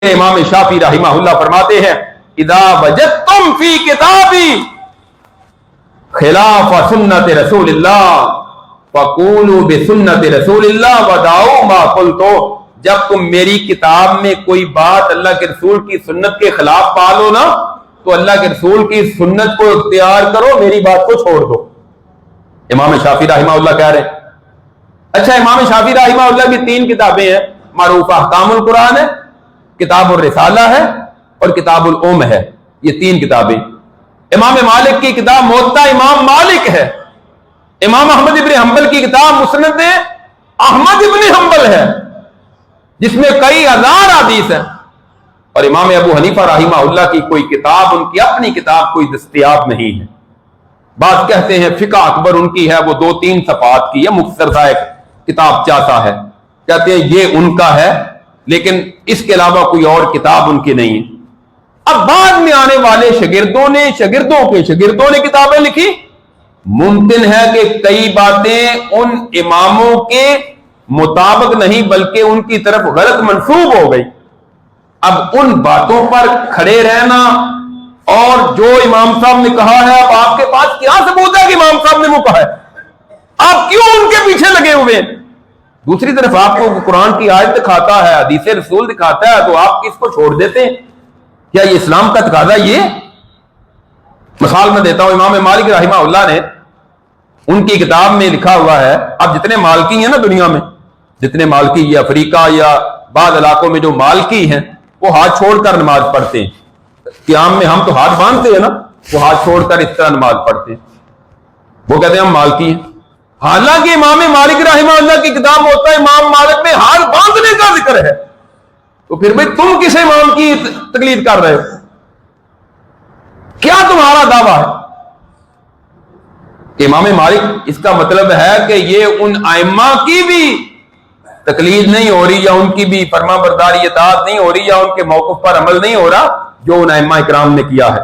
امام شافعی رحمہ اللہ فرماتے ہیں اذا وجدتم فی کتابی خلاف سنت رسول اللہ فقولوا بسنت رسول اللہ ودعوا ما قلتو، جب تم میری کتاب میں کوئی بات اللہ کے رسول کی سنت کے خلاف پالو نا تو اللہ کے رسول کی سنت کو اختیار کرو، میری بات کو چھوڑ دو۔ امام شافعی رحمہ اللہ کہہ رہے ہیں۔ اچھا، امام شافعی رحمہ اللہ کی 3 کتابیں ہیں، معروف احکام القرآن ہے، کتاب الرسالہ ہے، اور کتاب الام ہے، یہ 3 کتابیں۔ امام مالک کی کتاب موطا امام مالک ہے، امام احمد ابن حنبل کی کتاب مسند احمد ابن حنبل ہے جس میں کئی ہزار حدیث ہیں، اور امام ابو حنیفہ رحمہ اللہ کی کوئی کتاب، ان کی اپنی کتاب کوئی دستیاب نہیں ہے۔ بعض کہتے ہیں فقہ اکبر ان کی ہے، وہ 2-3 صفحات کی ہے، مختصر سا ایک کتاب چاہتا ہے، کہتے ہیں یہ ان کا ہے، لیکن اس کے علاوہ کوئی اور کتاب ان کی نہیں ہے۔ اب بعد میں آنے والے شاگردوں نے شاگردوں نے کتابیں لکھی، ممکن ہے کہ کئی باتیں ان اماموں کے مطابق نہیں بلکہ ان کی طرف غلط منسوب ہو گئی۔ اب ان باتوں پر کھڑے رہنا اور جو امام صاحب نے کہا ہے، اب آپ کے پاس کیا ثبوت ہے کہ امام صاحب نے وہ کہا ہے؟ آپ کیوں ان کے پیچھے لگے ہوئے ہیں؟ دوسری طرف آپ کو قرآن کی آیت دکھاتا ہے، حدیث رسول دکھاتا ہے، تو آپ اس کو چھوڑ دیتے ہیں؟ کیا یہ اسلام کا تقاضا؟ یہ مثال میں دیتا ہوں، امام مالک رحمہ اللہ نے ان کی کتاب میں لکھا ہوا ہے، اب جتنے مالکی ہیں نا دنیا میں، جتنے مالکی یا افریقہ یا بعض علاقوں میں جو مالکی ہیں، وہ ہاتھ چھوڑ کر نماز پڑھتے ہیں۔ قیام میں ہم تو ہاتھ باندھتے ہیں نا، وہ ہاتھ چھوڑ کر اس طرح نماز پڑھتے ہیں، وہ کہتے ہیں ہم مالکی ہیں۔ حالانکہ امام مالک رحمہ اللہ کی کتاب ہوتا ہے امام مالک میں ہاتھ باندھنے کا ذکر ہے، تو پھر بھئی تم کس امام کی تقلید کر رہے ہو؟ کیا تمہارا دعویٰ ہے؟ امام مالک، اس کا مطلب ہے کہ یہ ان ائمہ کی بھی تقلید نہیں ہو رہی، یا ان کی بھی فرما برداری اطاعت نہیں ہو رہی، یا ان کے موقف پر عمل نہیں ہو رہا جو ان ائمہ اکرام نے کیا ہے۔